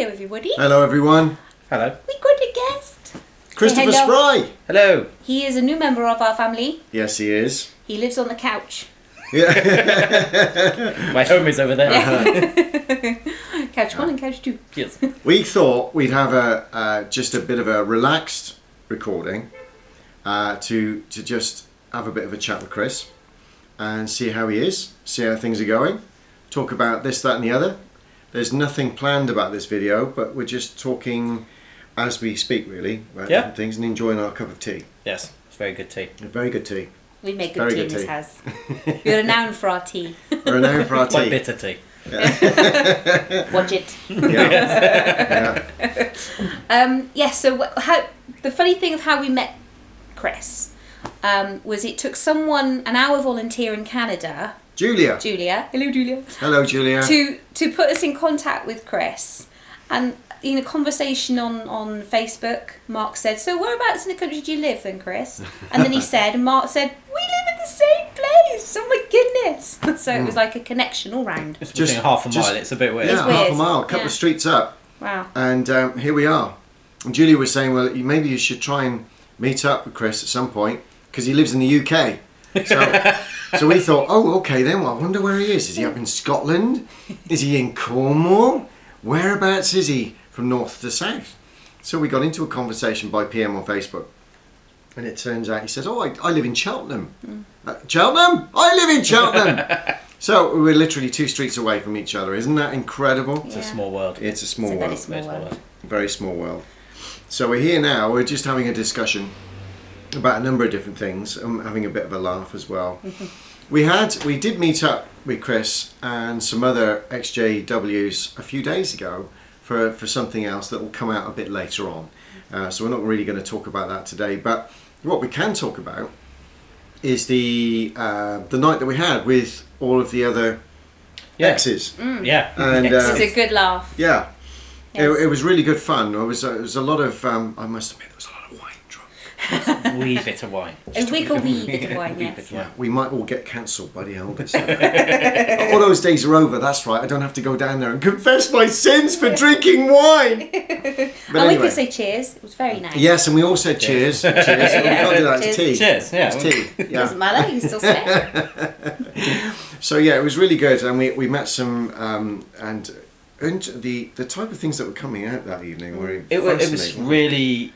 Hello, everybody. Hello, everyone. Hello. We got a guest. Christopher Spry. Hello. He is a new member of our family. Yes, he is. He lives on the couch. Yeah. My home is over there. Couch 1 and couch 2. Yes. We thought we'd have just a bit of a relaxed recording to just have a bit of a chat with Chris and see how he is, see how things are going, talk about this, that and the other. There's nothing planned about this video, but we're just talking as we speak, really, about different things and enjoying our cup of tea. Yes, it's very good tea. Very good tea. We make good Very tea good in this tea. house. We're renowned for our tea. We're renowned for our tea. Quite bitter tea. Watch it. Yeah. So the funny thing of how we met Chris was it took someone, an hour volunteer in Canada, Julia. Hello Julia. Hello, Julia. To put us in contact with Chris. And in a conversation on Facebook, Mark said, "So whereabouts in the country do you live then, Chris?" And then Mark said, "We live in the same place." Oh my goodness. So it was like a connection all round. It's just half a mile, it's a bit weird. Yeah, weird. half a mile, a couple of streets up. Wow. And here we are. And Julia was saying, well, maybe you should try and meet up with Chris at some point, because he lives in the UK. So we thought, oh, okay then, well, I wonder where he is. Is he up in Scotland? Is he in Cornwall? Whereabouts is he from north to south? So we got into a conversation by PM on Facebook. And it turns out he says, oh, I live in Cheltenham. Cheltenham? I live in Cheltenham. So we're literally 2 streets away from each other. Isn't that incredible? It's a small world. It's a small It's a very world. small world. Very small world. So we're here now. We're just having a discussion about a number of different things. Having a bit of a laugh as well. We did meet up with Chris and some other XJWs a few days ago for something else that will come out a bit later on. So we're not really going to talk about that today. But what we can talk about is the night that we had with all of the other exes. Yeah. And It was a good laugh. yeah. Yes. It was really good fun. It was a lot of, I must admit, there was a lot of wine drunk. Wee bit of wine. A wee bit of wine, yes. Yeah, we might all get cancelled by the elders. All those days are over, that's right. I don't have to go down there and confess my sins for drinking wine. But And anyway. we could say cheers. It was very nice. Yes, and we all said cheers. Cheers. We can't do that, it's tea. Cheers, yeah. It's tea. Yeah. Doesn't matter, you can still say it. So yeah, it was really good, and we met some and the type of things that were coming out that evening were It was fascinating. really...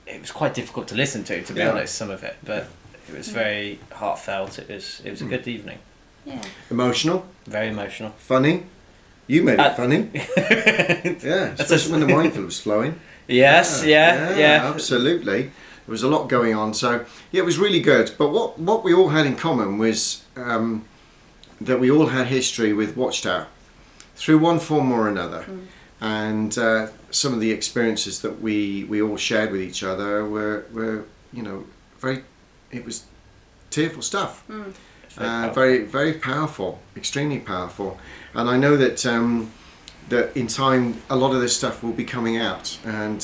It was quite difficult to listen to be Yeah. honest, some of it. But it was very heartfelt. It was a good evening. Yeah. Emotional, Very emotional. funny. You made it funny. Yeah, especially when the wine was flowing. Yes, yeah. Absolutely. There was a lot going on, so yeah, it was really good. But what we all had in common was that we all had history with Watchtower through one form or another, and some of the experiences that we all shared with each other were it was tearful stuff. Very, very powerful, extremely powerful. And I know that that in time a lot of this stuff will be coming out, and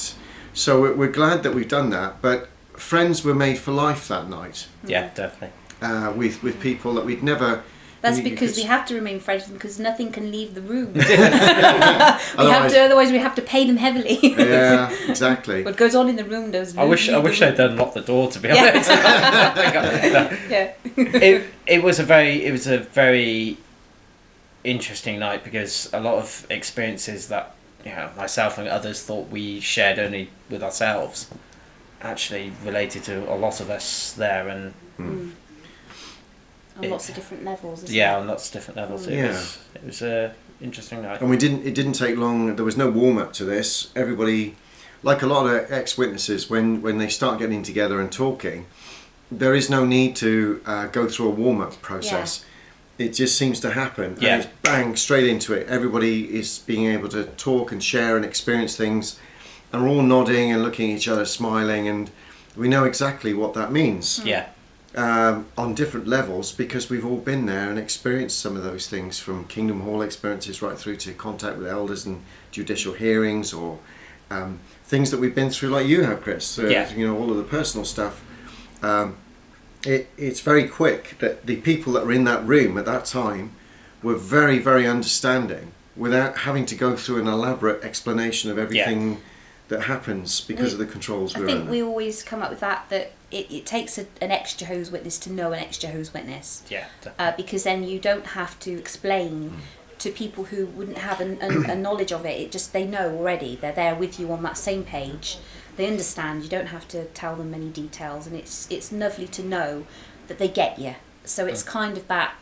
so we're glad that we've done that. But friends were made for life that night. Yeah, definitely. With people that we'd never. That's because we have to remain friends because nothing can leave the room. Otherwise we have to pay them heavily. Yeah, exactly. What goes on in the room does. I wish I'd unlocked the door, to be honest. Yeah. It was a very interesting night because a lot of experiences that myself and others thought we shared only with ourselves actually related to a lot of us there, and on lots of different levels. on lots of different levels. It was a interesting night. And it didn't take long. There was no warm up to this. Everybody, like a lot of ex-witnesses, when they start getting together and talking, there is no need to go through a warm up process. It just seems to happen. Yeah. And it's bang straight into it. Everybody is being able to talk and share and experience things, and we're all nodding and looking at each other, smiling, and we know exactly what that means. Yeah. On different levels, because we've all been there and experienced some of those things, from Kingdom Hall experiences right through to contact with elders and judicial hearings, or things that we've been through like you have, Chris. All of the personal stuff. It's very quick that the people that were in that room at that time were very, very understanding without having to go through an elaborate explanation of everything that happens because of the controls we're I think under. we always come up with that it takes an ex-Jehovah's Witness to know an ex-Jehovah's Witness. Yeah. Because then you don't have to explain to people who wouldn't have a knowledge of it. It just, they know already. They're there with you on that same page. They understand. You don't have to tell them many details, and it's lovely to know that they get you. So it's kind of that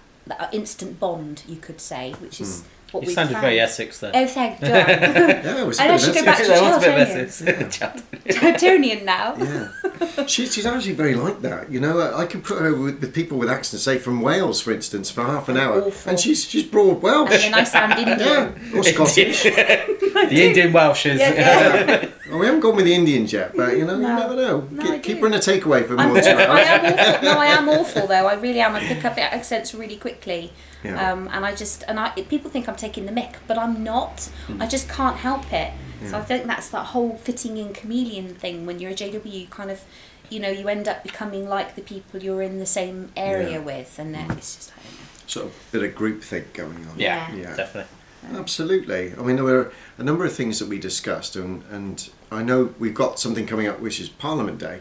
instant bond, you could say, which is what You we've sounded found. very Essex then. Oh, thank God. Yeah, it was a And bit I should go of back to There was a bit of Charltonian. Essex. Charltonian now. Yeah, she's actually very like that. You know, I could put her with people with accents, say from Wales, for instance, for half an hour, Awful. and she's broad Welsh. And then I sound Indian. Yeah, or Scottish. The Indian Welshers. Yeah. Well, we haven't gone with the Indians yet, but you know, No. you never know. No, I Keep do. her in a takeaway for I'm more than 2 awful. I hours. am awful. No, I am awful though. I really am. I pick up accents really quickly, Yeah. and people think I'm taking the mick, but I'm not. I just can't help it. So I think that's that whole fitting in chameleon thing. When you're a JW, you kind of, you end up becoming like the people you're in the same area Yeah. with, and then it's just, I don't know. Sort of bit of groupthink going on. Yeah, Yeah. definitely. Absolutely. I mean, there were a number of things that we discussed, and I know we've got something coming up, which is Parliament Day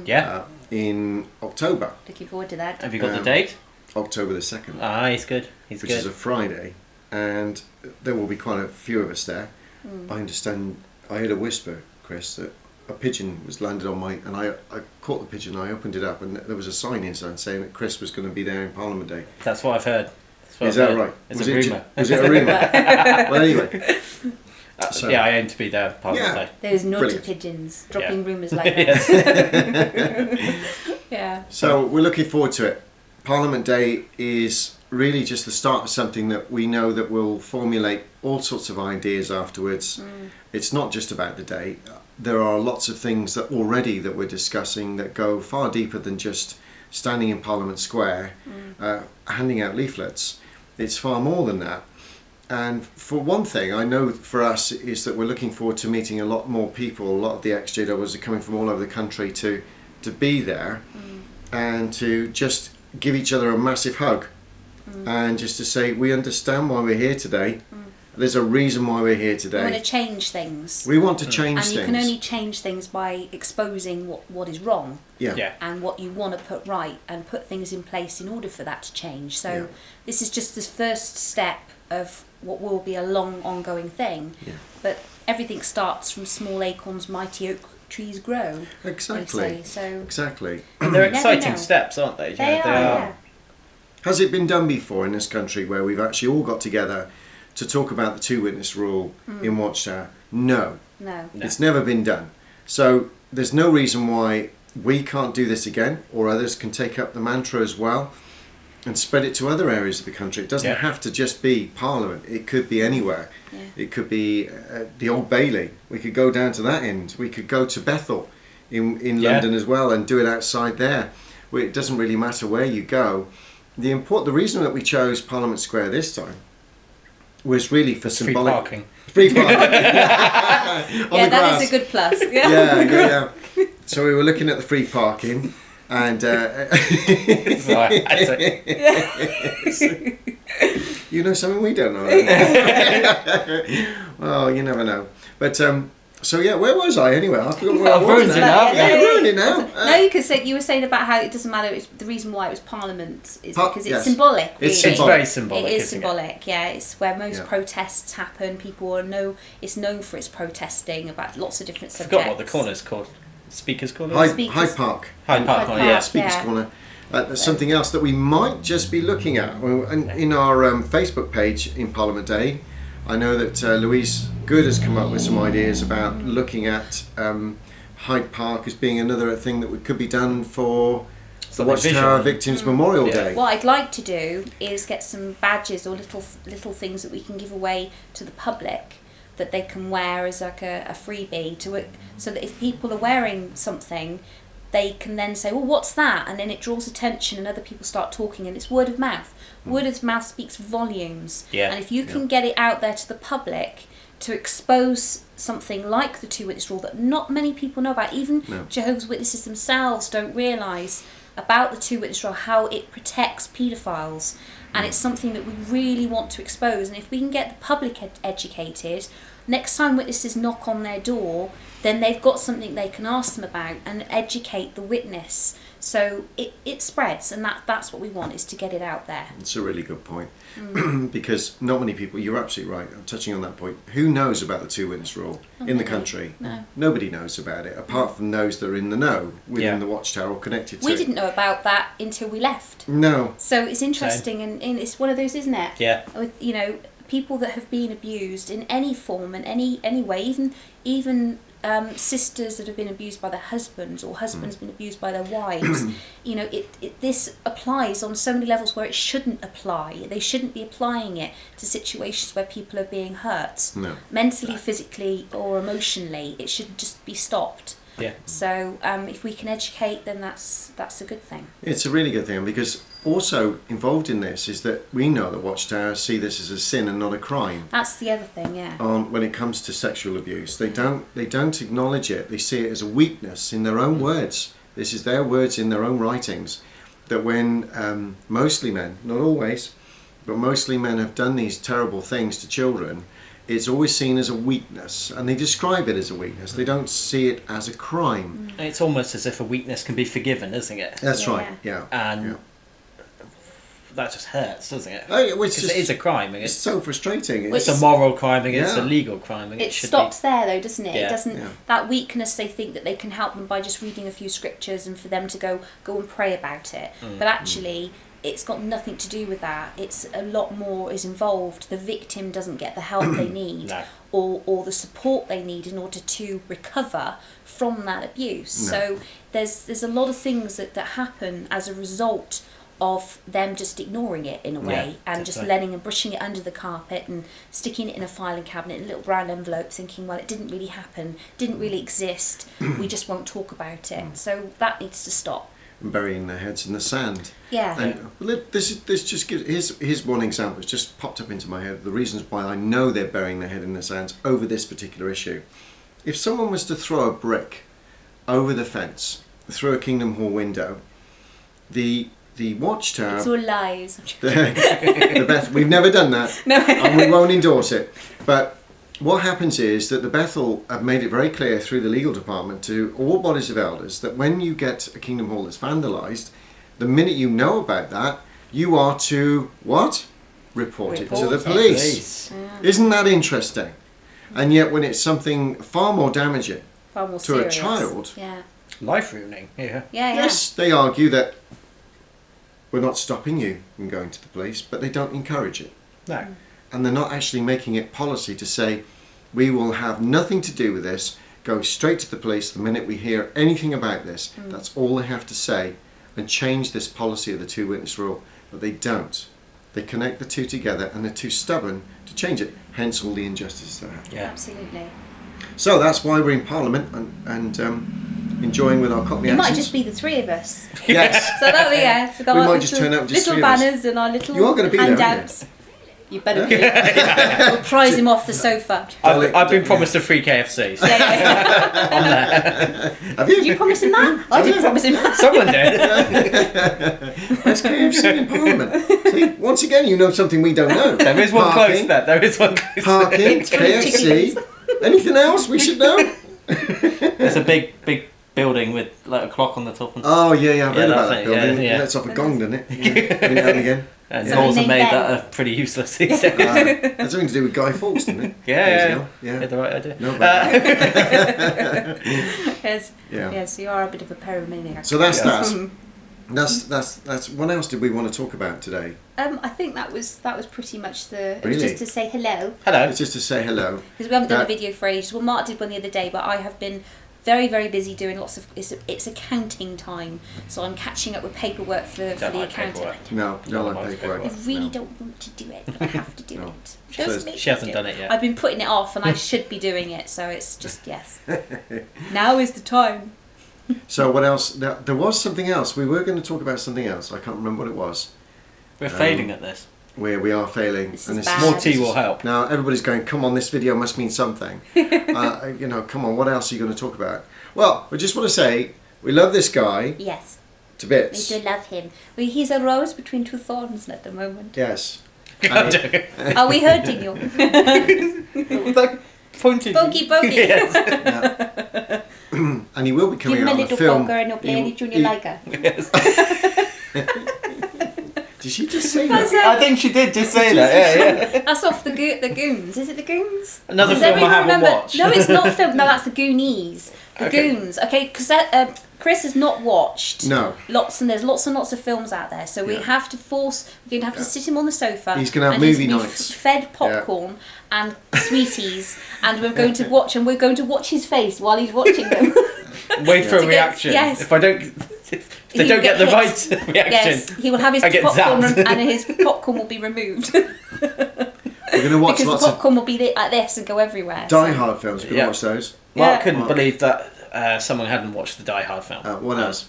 Yeah. in October, Looking forward to that. Have you got the Um, date? October the 2nd, He's good. He's which good. is a Friday, and there will be quite a few of us there. I understand, I heard a whisper, Chris, that a pigeon was landed on and I caught the pigeon, I opened it up, and there was a sign inside saying that Chris was going to be there in Parliament Day. That's what I've heard. That's what Is I've that heard. right? It's was a it rumour. Was it a rumour? Well, anyway. So- Yeah, I aim to be there. Parliament Yeah. Day. Those naughty Brilliant. pigeons dropping Yeah. rumours like that. Yes. Yeah. So we're looking forward to it. Parliament Day is really just the start of something that we know that will formulate all sorts of ideas afterwards. It's not just about the day. There are lots of things that we're discussing that go far deeper than just standing in Parliament Square, handing out leaflets. It's far more than that. And for one thing, I know for us is that we're looking forward to meeting a lot more people. A lot of the ex-JWs are coming from all over the country to be there and to just give each other a massive hug and just to say, we understand why we're here today. There's a reason why we're here We today. want to change things. We want to change And things. you can only change things by exposing what is wrong yeah. Yeah. and what you want to put right and put things in place in order for that to change. So Yeah. this is just the first step of what will be a long ongoing thing. Yeah. But everything starts from small acorns, mighty oak trees grow. Exactly. They say. So Exactly. They're never exciting know. steps, aren't they? they are. Yeah. Has it been done before in this country where we've actually all got together to talk about the two-witness rule in Watchtower? No. No. It's never been done. So there's no reason why we can't do this again, or others can take up the mantra as well and spread it to other areas of the country. It doesn't have to just be Parliament. It could be anywhere. Yeah. It could be the Old Bailey. We could go down to that end. We could go to Bethel in London as well and do it outside there. Where it doesn't really matter where you go. The reason that we chose Parliament Square this time was really for Free symbolic parking. Free parking. On Yeah, the that grass. is a good plus. Yeah. So we were looking at the free parking, and Sorry, I say- you know something we don't know. Well, you never know. But so yeah, where was I anyway? I forgot where I I've was. ruined it now. Yeah, ruined it now. No, you could say, you were saying about how it doesn't matter. It's the reason why it was Parliament is because it's yes. symbolic. Really. It's It's symbolic. very symbolic. It is isn't symbolic, yeah. It's where most Yeah. protests happen. People it's known for its protesting about lots of different I subjects. forgot what the corner's called. Speaker's corner. Hyde Park. Hyde Park. Hyde Oh, yeah. Park. Speaker's Yeah. Corner. There's something else that we might just be looking at. Well, and in our Facebook page in Parliament Day, I know that Louise Good has come up with some ideas about looking at Hyde Park as being another thing that could be done for the Something Watchtower visual. Victims Memorial Yeah. Day. What I'd like to do is get some badges or little things that we can give away to the public that they can wear as like a freebie so that if people are wearing something, they can then say, well, what's that? And then it draws attention and other people start talking, and it's word of mouth. Word of mouth speaks volumes. Yeah. And if you can get it out there to the public to expose something like the two-witness rule that not many people know about, even No. Jehovah's Witnesses themselves don't realise about the two-witness rule, how it protects paedophiles and it's something that we really want to expose. And if we can get the public educated, next time witnesses knock on their door, then they've got something they can ask them about and educate the witness. So it spreads, and that's what we want, is to get it out there. It's a really good point. Because not many people, you're absolutely right, I'm touching on that point. Who knows about the two-witness rule in the country? No. Nobody knows about it, apart from those that are in the know, within the Watchtower or connected to We it. didn't know about that until we left. No. So it's interesting, and it's one of those, isn't it? Yeah. With, people that have been abused in any form and any way, even sisters that have been abused by their husbands, or husbands been abused by their wives. This applies on so many levels where it shouldn't apply. They shouldn't be applying it to situations where people are being hurt, mentally, physically, or emotionally. It should just be stopped. Yeah. So if we can educate, then that's a good thing. It's a really good thing, because also involved in this is that we know that Watchtower see this as a sin and not a crime. That's the other thing, yeah. When it comes to sexual abuse, they don't acknowledge it. They see it as a weakness in their own words. This is their words in their own writings. That when mostly men, not always, but mostly men have done these terrible things to children, it's always seen as a weakness, and they describe it as a weakness. They don't see it as a crime. It's almost as if a weakness can be forgiven, isn't it? That's right. Yeah. And that just hurts, doesn't it? Oh, Because it is a crime. And it's so frustrating. it's a moral crime, and it's a legal crime. And it should stops there, though, doesn't it? Yeah. It doesn't. That weakness, they think that they can help them by just reading a few scriptures and for them to go and pray about it. But actually, it's got nothing to do with that. It's a lot more is involved. The victim doesn't get the help they need, or the support they need in order to recover from that abuse. So there's a lot of things that happen as a result of them just ignoring it in a way, and just letting and brushing it under the carpet and sticking it in a filing cabinet in a little brown envelope, thinking, well, it didn't really happen, didn't really exist, we just won't talk about it. So that needs to stop. And burying their heads in the sand. Yeah. And this just gives, here's one example. It's just popped up into my head. The reasons why I know they're burying their head in the sand over this particular issue. If someone was to throw a brick over the fence through a Kingdom Hall window, the Watchtower. It's all lies. the Beth, we've never done that, and we won't endorse it. But what happens is that the Bethel have made it very clear through the legal department to all bodies of elders that when you get a Kingdom Hall that's vandalised, the minute you know about that, you are to what? Report it to the police. Isn't that interesting? And yet when it's something far more damaging to serious. a child, life ruining. Yes, they argue that we're not stopping you from going to the police, but they don't encourage it. No. And they're not actually making it policy to say, we will have nothing to do with this, go straight to the police the minute we hear anything about this. That's all they have to say, and change this policy of the two-witness rule. But they don't. They connect the two together, and they're too stubborn to change it, hence all the injustices that happen. Yeah. Absolutely. So that's why we're in Parliament and enjoying with our Cockney It accents. might just be the three of us. Yes. So that'll be We might just turn up just little three of us. banners and our little You are going to be there, aren't you? handouts. You better be. We'll prize him off the sofa. I've been promised a free KFC. So on there. Have you? Did you promise him that? I did promise him that. Someone did. That's KFC in Parliament. See, once again, you know something we don't know. There is one Parking, close there. There is one close. Parking, Three KFC. Anything else we should know? There's a big building with like a clock on the top. And Oh yeah, I've read about that that's it, building. yeah. That's off a gong, doesn't it? Yeah. Every now and again. and Somebody laws have named made Ben. that pretty useless these days. That's something to do with Guy Fawkes, didn't it? Yeah. Yeah. Had the right idea. No, but, Yes. yeah. Yes, you are a bit of a pyromaniac. So that's Yeah. that's. What else did we want to talk about today? I think that was pretty much the. It was Really? just to say hello, Hello. It's just to say hello. because we haven't done a That- video for ages. Well, Mark did one the other day, but I have been very, very busy doing lots of. It's accounting time, so I'm catching up with paperwork for Don't the like accounting. paperwork. No, No, don't mine's like paperwork. I really No. don't want to do it, but I have to do No. it. She Doesn't says- make She hasn't me done do it yet. I've been putting it off, and I should be doing it. So it's just yes. Now is the time. So what else? There was something else. We were going to talk about something else. I can't remember what it was. We're failing at this. Where we are failing. This and is this bad. More tea will help. Now everybody's going, come on, this video must mean something. Come on, what else are you going to talk about? Well, we just want to say we love this guy. Yes. to bits. We do love him. He's a rose between two thorns at the moment. Yes. Are we hurting you? Like pointed. Bogey. Yes. Yeah. And he will be coming Give him a out on a little film. poker and he'll play any junior liker. Yes. Did she just say that? I think she did just say that. Yeah. That's off the Goons. Is it the Goons? Another Does film I everyone haven't remember? watched. No, it's not film. No, that's the Goonies. The Okay. Goons. Okay, because Chris has not watched. No. There's lots and lots of films out there, so we Yeah. have to we're going to have to sit him on the sofa. He's gonna have and he's movie gonna be nights. Fed popcorn and sweeties, and we're going to watch his face while he's watching them. Wait for To a get- reaction. yes. If they He don't will get the hit. right reaction. Yes, he will have his I get popcorn zapped. and his popcorn will be removed. We're going to watch Because the lots of popcorn will be like this and go everywhere. Die Hard films. We're going to Yeah. watch those. Mark Yeah. couldn't believe that someone hadn't watched the Die Hard film. What else?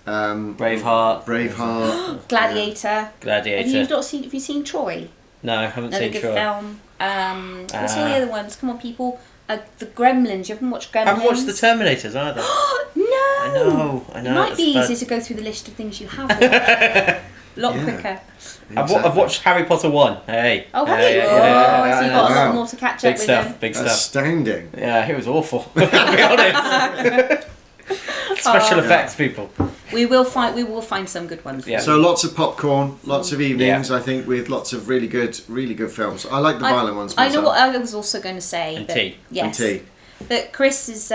Braveheart. Braveheart. Gladiator. Gladiator. Have you seen Troy? No, I haven't Another seen good Troy. film. What's all the other ones? Come on, people. The Gremlins. You haven't watched Gremlins? I haven't watched the Terminators either. No. I know. It might it's be bad. easier to go through the list of things you have watched. A lot Yeah. quicker. I've watched Harry Potter 1. Hey. Oh, have Hey, you? yeah, So yeah, you've yeah. got a Wow. lot more to catch Big up with stuff. them. Big stuff. Astounding. Yeah, it was awful. To be honest. Special effects people. We will find some good ones. Yeah. So lots of popcorn, lots of evenings, I think, with lots of really good films. I like the violent ones I myself. know what I was also going to say. And that, tea. Yes. And tea. That Chris is.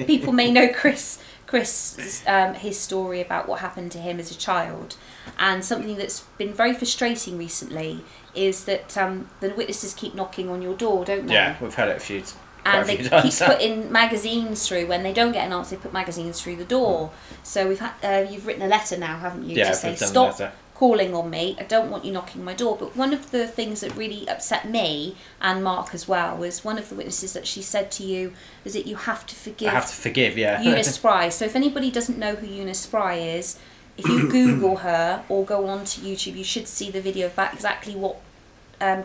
People may know Chris. His story about what happened to him as a child, and something that's been very frustrating recently is that the witnesses keep knocking on your door, don't they? Yeah, we've had it quite And a they few keep times. putting magazines through. When they don't get an answer, they put magazines through the door. So we've had you've written a letter now, haven't you? Yeah, to I've say done the stop letter. calling on me. I don't want you knocking my door. But one of the things that really upset me and Mark as well was one of the witnesses that she said to you is that you have to forgive. I have to forgive, yeah. Eunice Spry. So if anybody doesn't know who Eunice Spry is, if you Google her or go on to YouTube, you should see the video about exactly what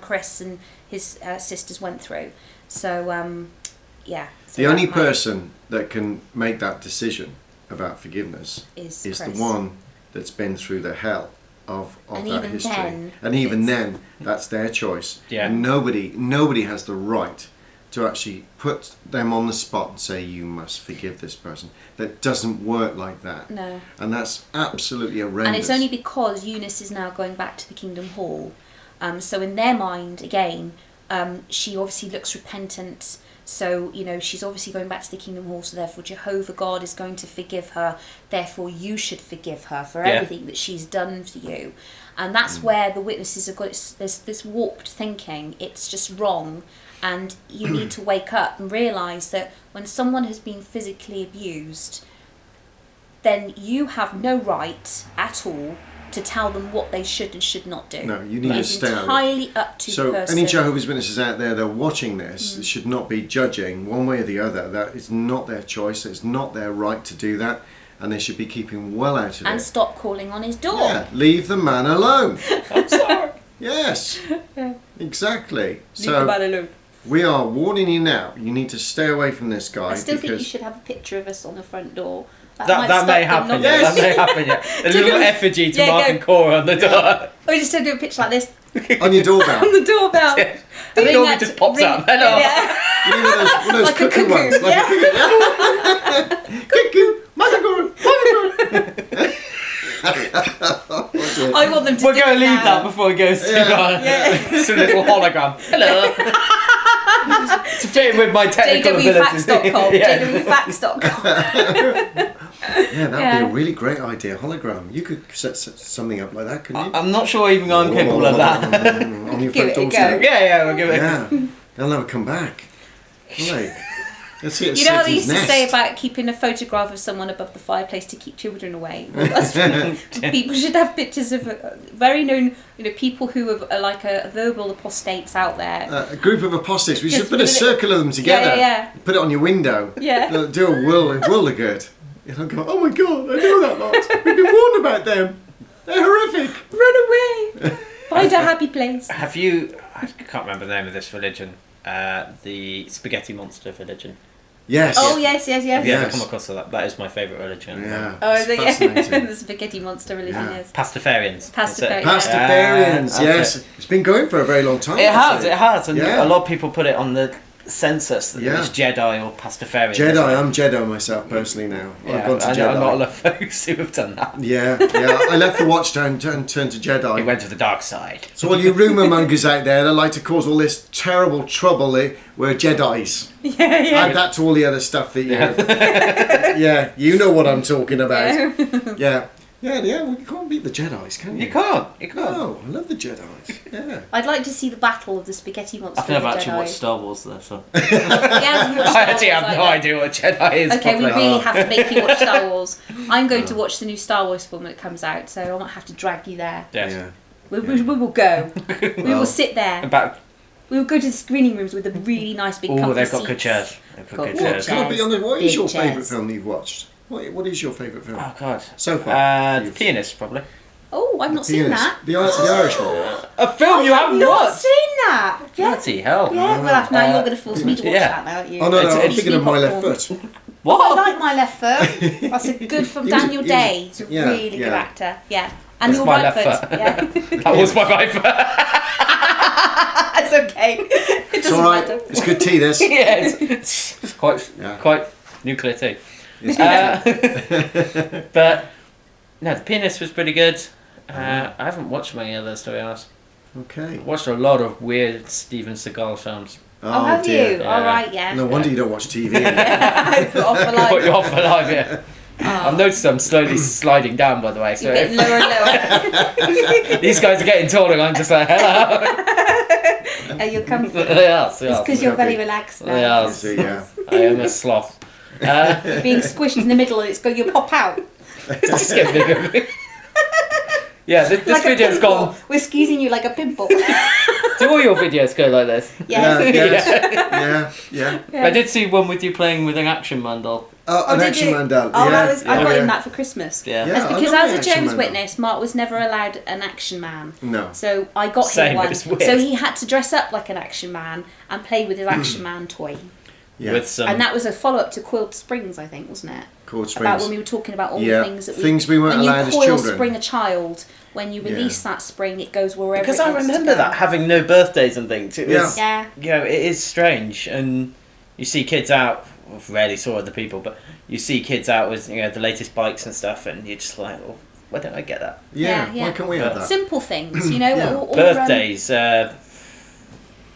Chris and his sisters went through. So yeah. So The only that person that can make that decision about forgiveness is the Chris. one that's been through the hell of And that even history. then, And even it's- then, that's their choice. Yeah. And nobody has the right to actually put them on the spot and say, you must forgive this person. That doesn't work like that. No. And that's absolutely horrendous. And it's only because Eunice is now going back to the Kingdom Hall. So in their mind, again, she obviously looks repentant. So, she's obviously going back to the Kingdom Hall, so therefore Jehovah God is going to forgive her. Therefore, you should forgive her for everything that she's done for you. And that's where the witnesses have got this warped thinking. It's just wrong. And you need to wake up and realise that when someone has been physically abused, then you have no right at all to tell them what they should and should not do. No, you need to It's stay out of it. entirely up to the So person. any Jehovah's Witnesses out there that are watching this should not be judging one way or the other. That is not their choice. It's not their right to do that. And they should be keeping well out of and it. stop calling on his door. Yeah, leave the man alone. I'm sorry. Yes, exactly. Leave the So man alone. we are warning you now. You need to stay away from this guy. I still think you because should have a picture of us on the front door. That might may stop them happen. not- Yeah, Yes. that may happen. Yeah, a little effigy to Yeah, Mark go. and Cora on the door. Or just do a picture like this on your doorbell. on the doorbell. Yeah. The Ring doorbell out- just pops ring- up. Hello. Yeah. You know one of those Like a cuckoo cuckoo, ones. Like yeah. a cuckoo. Cuckoo. Mothergood. I want them to We're do going it to leave now. that before it goes to it's a little hologram. Hello. To fit in with my technical abilities. JWFacts.com. Yeah. JWFacts.com. Yeah, that'd Yeah. be a really great idea. Hologram. You could set something up like that, couldn't you? I'm not sure even I'm capable of that. On your Give front it a doorstep. go. Yeah, we'll give it. Yeah, they'll never come back. Like, let's see it You know how they Satan's used to nest. say about keeping a photograph of someone above the fireplace to keep children away? Well, people should have pictures of very known, people who are like a verbal apostates out there. A group of apostates. We should Just put a with it- circle of them together. Yeah. Put it on your window. Yeah. Do a world of good. You'll go, oh my god, I know that lot. We've been warned about them. They're horrific. Run away! Find a happy place. Have you? I can't remember the name of this religion. The spaghetti monster religion. Yes. Oh yes, yes, Have you yes. ever Yes. come across that? That is my favourite religion. Yeah. Oh, it's is it? fascinating. The spaghetti monster religion Yeah. is. Pastafarians. that's it. Pastafarians. Pastafarians, That's yes. it. It's been going for a very long time. It has, actually. and Yeah. a lot of people put it on the census that Yeah. it's Jedi or Pastafarian. Jedi, I'm Jedi myself personally now. I've Yeah, gone to I Jedi. know a lot of folks who have done that. Yeah. I left the Watchtower and turned to He Jedi. went to the dark side. So all you rumour mongers out there that like to cause all this terrible trouble, we're Jedis. Yeah, yeah. Add that to all the other stuff that you... Yeah, you know what I'm talking about. Yeah. Yeah, well, you can't beat the Jedis, can you? You can't. No, I love the Jedis. Yeah. I'd like to see the battle of the spaghetti monster. I've never and the actually Jedi. watched Star Wars though, so He hasn't watched I Star actually Wars have no either. idea what Jedi is. Okay, we properly. really have to make you watch Star Wars. I'm going to watch the new Star Wars film when it comes out, so I might have to drag you there. Yes. Yeah. We will go. We will sit there. About We will go to the screening rooms with the really nice big comfy they've got seats. good chairs. They've got good Got chairs. chairs. Can I be honest, what is Big your chairs. favourite film you've watched? What is your favourite film? Oh god. So far? The Pianist probably. Oh, I've not seen Pianist. that. The Irish one. A film you haven't not watched. seen that. Yeah. Bloody hell. Yeah, well, now you're going to force me to watch yeah. that now, aren't you? Oh no, It's- I'm it's thinking of My Left popcorn. Foot. I What? like My Left Foot. That's a good from He was- Daniel he was- Day. He's a yeah, really good yeah. actor. Yeah. And That's your My right Left foot. Foot. Yeah. That was my right foot. It's okay. It It's doesn't alright. matter. It's good tea, this. Yeah, it's Yeah. quite nuclear too. It's But no, The Pianist was pretty good. I haven't watched many others to be honest. Okay. Watched a lot of weird Steven Seagal films. Oh, have dear. you? Yeah. All right, yeah. No wonder you don't watch TV. anymore. Put off for Could life. put you off for life, yeah. I've noticed I'm slowly sliding down, by the way. So You're getting if lower and lower. these guys are getting taller, I'm just like, hello. Oh, you're comfy. Yes, It's because you're very relaxed now. Yes. So, yeah. I am a sloth. Being squished in the middle and it's going, you pop out. Just get bigger. Yeah, this Like a video's pimple. gone. We're squeezing you like a pimple. Do all your videos go like this? Yes. Yeah. I did see one with you playing with an Action Man doll. Oh, an did action you? man doll. Oh, yeah. that was, I yeah. got him that for Christmas. Yeah. Yeah. That's I because love as the a Action Jehovah's Man Witness, Mark was never allowed an action man. No. So I got Same, him one. it's weird. So he had to dress up like an action man and play with his action man toy. Yeah. With some. And that was a follow-up to Coiled Springs, I think, wasn't it? Cold About Springs. when we were talking about all Yeah. the things that Things we weren't when allowed as you coil children. spring a child, when you release that spring, it goes wherever. Because it I wants to remember go. that having no birthdays and things. It was, Yeah. you know, it is strange, and you see kids out. I've rarely saw other people, but you see kids out with the latest bikes and stuff, and you're just like, oh, why don't I get that? Yeah. Yeah. Why can't we have that? Simple things, Yeah. all Birthdays,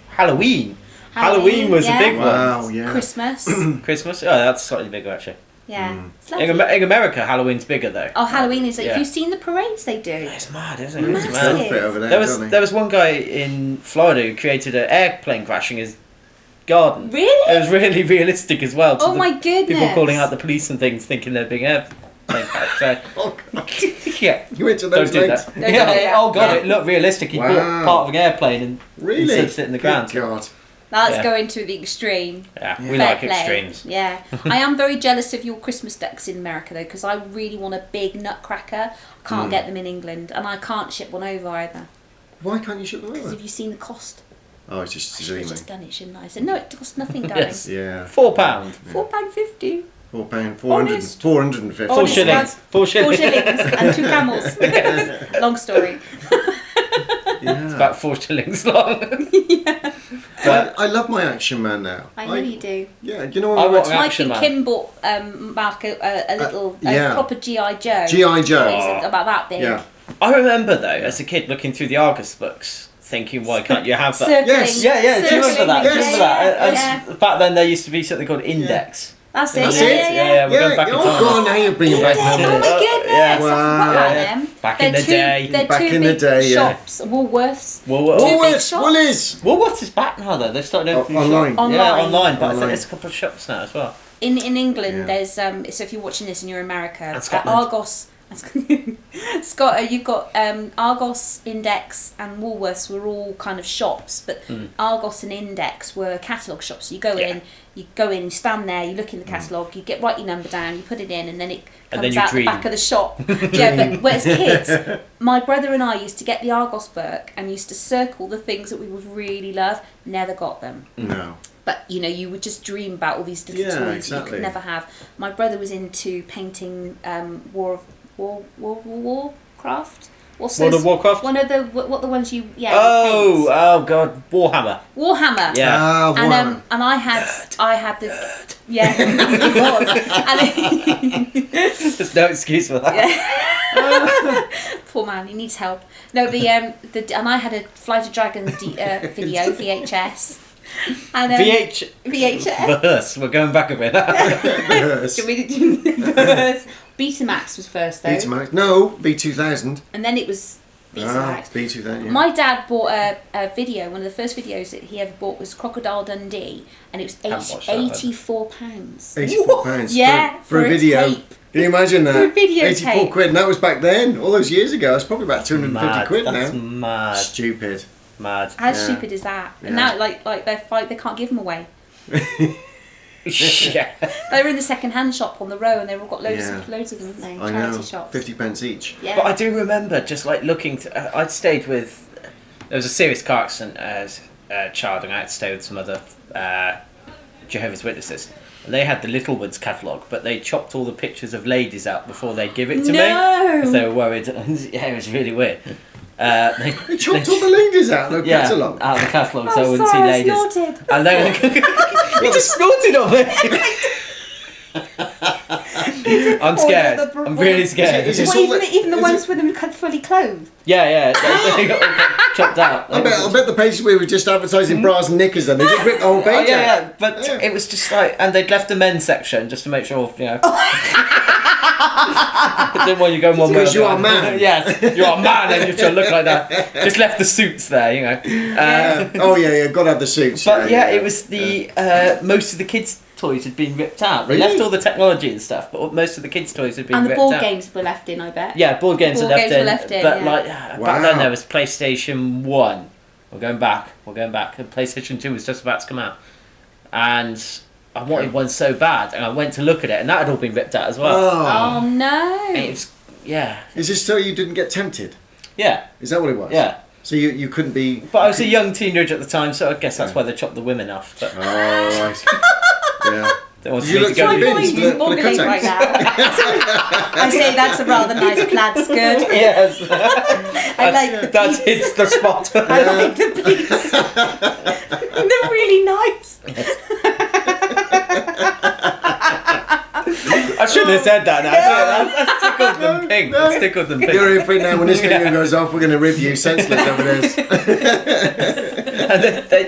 Halloween. Halloween was a big Wow. one. Yeah. Christmas. Christmas. Oh, that's slightly bigger actually. Yeah. It's In, lovely. In America, Halloween's bigger though. Oh, Halloween is like, Yeah. if you've seen the parades they do. It's mad, isn't it? Massive. It's Still mad. fit over there, There don't they? was there was one guy in Florida who created an airplane crashing his garden. Really? It was really realistic as well. to Oh the my goodness. People calling out the police and things, thinking they're being airplane crashed. So, Oh, God. yeah. You went to Don't those do lengths? that. Don't do that. Oh god, Yeah. it looked realistic. He Wow. bought part of an airplane and Really? inserted it in the ground. Good God. That's Yeah. going to the extreme. Yeah, we Fair like play. extremes. Yeah. I am very jealous of your Christmas decks in America though, because I really want a big nutcracker. I can't get them in England, and I can't ship one over either. Why can't you shut them Because over? have you seen the cost? Oh, it's just I should have dreaming. just done it, shouldn't I? I said, no, it costs nothing, darling. Yes. Yeah. £4. £4.50. £4, Honest. 450. Four Honest, shillings. right? 4 4 shillings. shillings and 2 camels. Long story. Yeah. It's about 4 shillings long. I love my Action Man now. I know you do. Yeah, you know I what? want- Mike Action and Man. Kim bought Mark a little yeah. proper G.I. Joe. G.I. Joe. It's about that big. Yeah. I remember though, as a kid, looking through the Argus books, thinking, why can't you have that? Circling. Yes. Yeah, do you remember Circling. that? Do you Yes. remember that? Yeah. Back then, there used to be something called Index. That's it. That's yeah, it? yeah. We're going back in oh, time. God, now you're bringing back Oh memories. my goodness! Yeah. I forgot Wow. about Yeah. them. Back They're in the day. They're Back two in the big day, yeah. shops. Woolworths. Woolworths. Two big Woolworths, shops. Woolies. Woolworths is back now though. They've started opening online. shops. Yeah, Online. online. But I Online. think there's a couple of shops now as well. In England, Yeah. there's so if you're watching this and you're in America, And Scotland. Argos. Scott, you've got Argos, Index, and Woolworths were all kind of shops, but Argos and Index were catalogue shops. So you go in, you stand there, you look in the catalogue, you write your number down, you put it in, and then it And comes then you out dream. the back of the shop. Yeah, but as kids, my brother and I used to get the Argos book and used to circle the things that we would really love. Never got them. No. But you would just dream about all these little toys that you could never have. My brother was into painting Warcraft. What's World those, of Warcraft? One of the what the ones you paint. Oh god, Warhammer. Warhammer. Yeah. Warhammer. And I had the it was. There's no excuse for that. Yeah. Poor man, he needs help. No, and I had a Flight of Dragons video VHS. And, VHS. Verse. We're going back a bit. Verse. Betamax was first though. Betamax. No, B2000. And then it was Betamax. B2000. Yeah. My dad bought a video. One of the first videos that he ever bought was Crocodile Dundee, and it was £84. £84. Yeah, for a video. tape. Can you imagine that? For a video 84 tape. quid, and that was back then, all those years ago. It's probably about 250 quid That's now. mad. Stupid. Mad. How stupid is that? Yeah. And now, like they can't give them away. Yeah. They were in the second-hand shop on the row, and they've all got loads of them, haven't they? I Charity know. shops. 50 pence each. Yeah. But I do remember just like looking to. I'd stayed with. There was a serious car accident as a child, and I had to stay with some other Jehovah's Witnesses. And they had the Littlewoods catalogue, but they chopped all the pictures of ladies out before they give it to me. Because they were worried. Yeah, it was really weird. They chopped all the ladies out of the catalogue. Out of the catalogue, so I Oh, wouldn't sorry, see ladies. I snorted. And then you just snorted on it. I'm scared. I'm really scared. Is it- Well, even the ones with them fully clothed. Yeah, they got chopped out. I bet the pages we were just advertising bras and knickers and they just ripped the whole Oh, page out. yeah, but it was just like, and they'd left the men's section just to make sure, I didn't want you going one way. Because you are a man. Yes, you are a man and you should look like that. Just left the suits there, Gotta have the suits. But it was the most of the kids' toys had been ripped out. They Really? left all the technology and stuff, but most of the kids' toys had been And the ripped board out. games were left in, I bet. Yeah, board games Board are games were left in, but yeah. back then there was PlayStation 1. We're going back. And PlayStation 2 was just about to come out. And I wanted one so bad, and I went to look at it, and that had all been ripped out as well. Oh no. And it was, Is this so you didn't get tempted? Yeah. Is that what it was? Yeah. So you couldn't be... But I was a young teenager at the time, so I guess that's why they chopped the women off. But Oh, right. Yeah. they wanted Did you me look to go through to the My bins mind for is the boggling cutouts? right now. I say that's a rather nice plaid skirt. Yes. I like the That pleats. hits the spot. I like the pleats. They're really nice. I shouldn't have said that now. That's tickled them pink. No. That's tickled them pink. You're in for it now. When this video goes off, we're going to rip you senseless over this. And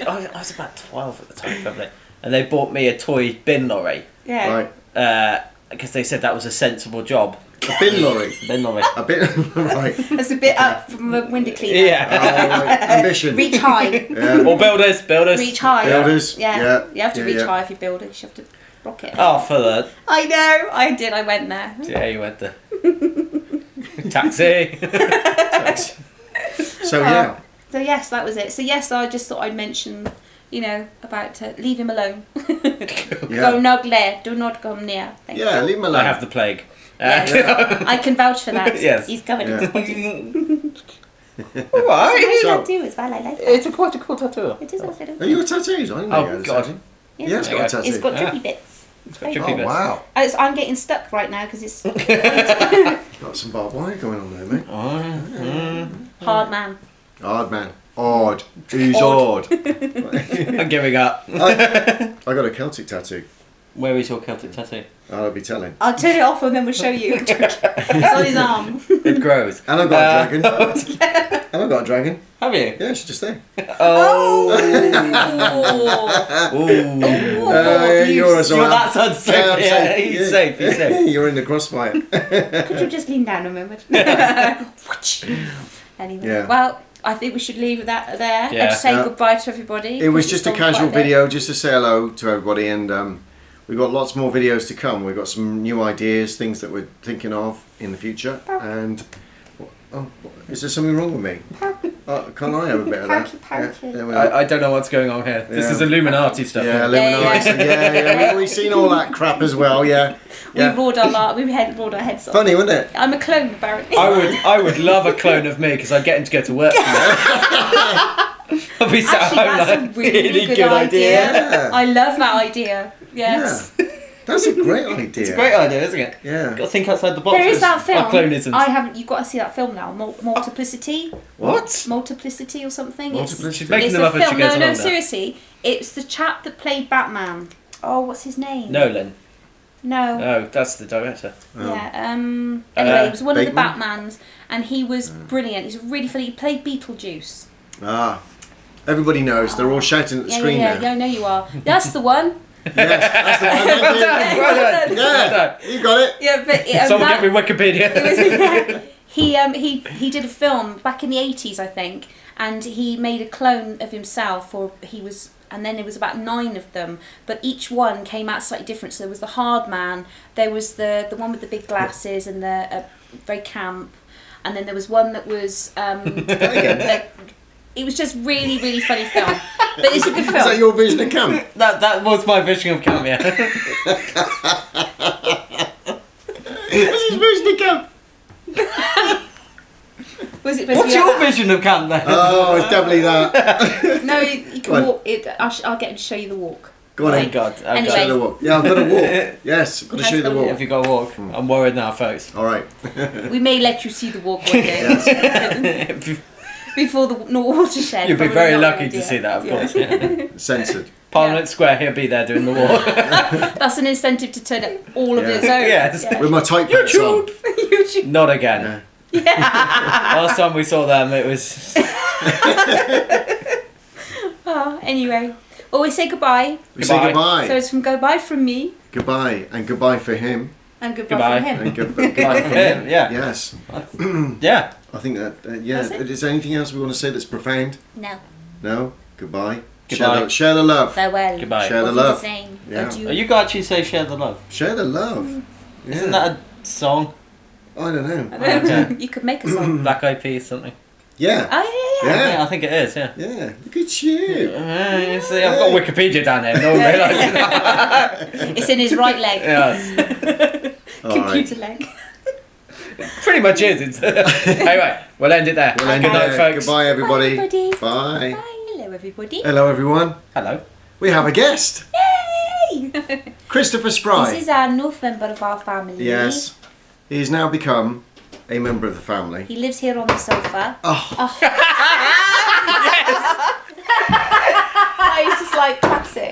I was about 12 at the time, probably. And they bought me a toy bin lorry. Yeah. Right. Because they said that was a sensible job. A bin lorry. Bin lorry. A bit... right. That's a bit up from the window cleaner. Yeah. Right. Ambition. Reach high. Yeah. Or builders. Reach high. Builders. Yeah. You have to Yeah, reach yeah. high if you're builders. You have to rock it. Oh, for that. I know. I did. I went there. Yeah, you went there. Taxi. So, yeah. So yes, that was it. So yes, I just thought I'd mention, about leave him alone. Go not near. Do not come near. Thank Yeah, you. leave him alone. I have the plague. Yes. I can vouch for that. Yes. He's covered in spotted. Alright. It's a So- nice tattoo as well. I like that. It's quite a cool tattoo. It is also. Are you a tattoos? I didn't know you had a God. tattoo. Yes, Yeah, it's got a tattoo. It's got Yeah. drippy bits. It's got Very drippy Oh, bits. wow. I'm getting stuck right now because it's Got some barbed wire going on there, mate. hard man. Odd man. Odd. Who's Odd. odd? I'm giving up. I got a Celtic tattoo. Where is your Celtic tattoo? I'll be telling. I'll turn it off and then we'll show you. It's on his arm. It grows. And I've got a dragon. And I've got a dragon. Have you? Yeah, she's just there. Oh. Oh. Yeah, you're as Well, well. that sounds safe. I'm Yeah, safe. he's Yeah. safe. He's safe. You're in the crossfire. Could you just lean down a moment? Anyway, Yeah. well, I think we should leave that there Yeah. and say Yeah. goodbye to everybody. It was It's just a gone quite casual bit. video, just to say hello to everybody, and we've got lots more videos to come. We've got some new ideas, things that we're thinking of in the future, and is there something wrong with me? Can't I have a bit of that? Pokey. There we are. I don't know what's going on here. This Yeah. is Illuminati stuff. Yeah, Yeah. Illuminati. Yeah. We've seen all that crap as well. Yeah. We Yeah. roared our heads off. Funny, wasn't it? I'm a clone, apparently. I would love a clone of me because I'd get him to go to work. For me. I'll be sat Actually, home that's like, a really good idea. Yeah. I love that idea. Yes. Yeah. That's a great idea. It's a great idea, isn't it? Yeah. Got to think outside the box. There is with that film. our clonisms. I haven't. You've got to see that film now. Multiplicity. What? Multiplicity or something. Multiplicity. She's making It's them a up as she film. goes No, along. Now. seriously. It's the chap that played Batman. Oh, what's his name? Nolan. No. No, that's the director. Yeah. Anyway, he was one of the Bateman? Batmans, and he was brilliant. He's really funny. He played Beetlejuice. Ah. Everybody knows. They're all shouting at the screen yeah, now. yeah. I know you are. That's the one. Yes, that's the one. Thank you. Well done. Yeah, you got it. Yeah, but Someone that, get me Wikipedia. he did a film back in the 80s, I think, and he made a clone of himself, and then there was about 9 of them, but each one came out slightly different. So there was the hard man, there was the one with the big glasses and the very camp, and then there was one that was it was just really, really funny film. But it's a good film. Is that your vision of camp? that was my vision of camp, yeah. What's his vision of camp? Was it What's your vision of camp then? Oh, it's definitely that. No, you can walk. I'll get him to show you the walk. Go on Oh then. God. Oh, Anyway. Show God. the walk. Yeah, I've got to walk. Yes, I've got to show you the Let's go. Have walk. you got to walk? I'm worried now, folks. All right. We may let you see the walk one day. Before the watershed. You'll be probably very not a lucky good to idea. see that, of course. Yeah. Censored. Parliament Square, he'll be there doing the walk. That's an incentive to turn it all of Yeah. its own. Yes. Yeah. With my tight pants on. YouTube. Not again. Last time we saw them, it was. Oh, anyway. Well, we say goodbye. We say goodbye. So it's from goodbye from me Goodbye. And goodbye for him. and goodbye, Goodbye. from him. And Goodbye goodbye for for him, him. yeah. Yes. Yeah. I think that, yeah. That's it? Is there anything else we want to say that's profound? No. No? Goodbye. Goodbye. Share the love. Farewell. Goodbye. Share the Auf love. Wiedersehen. Yeah. Adieu. Oh, you got to actually say share the love. Share the love. Yeah. Isn't that a song? I don't know. Okay. You could make a song. Black Eyed Peas something? Yeah. Oh, yeah. Yeah. Yeah, I think it is, yeah. Yeah. Look at you. You see, I've got Wikipedia down there, no one realises that. It's in his right leg. Yes. All Computer right. leg. Pretty much is. It's anyway, we'll end it there. We'll end Good it night, there. folks. Goodbye, everybody. Bye, everybody. Bye. Bye. Hello, everybody. Hello, everyone. Hello. We have a guest. Yay! Christopher Spry. This is our new member of our family. Yes. He has now become a member of the family. He lives here on the sofa. Oh. That is just like classic.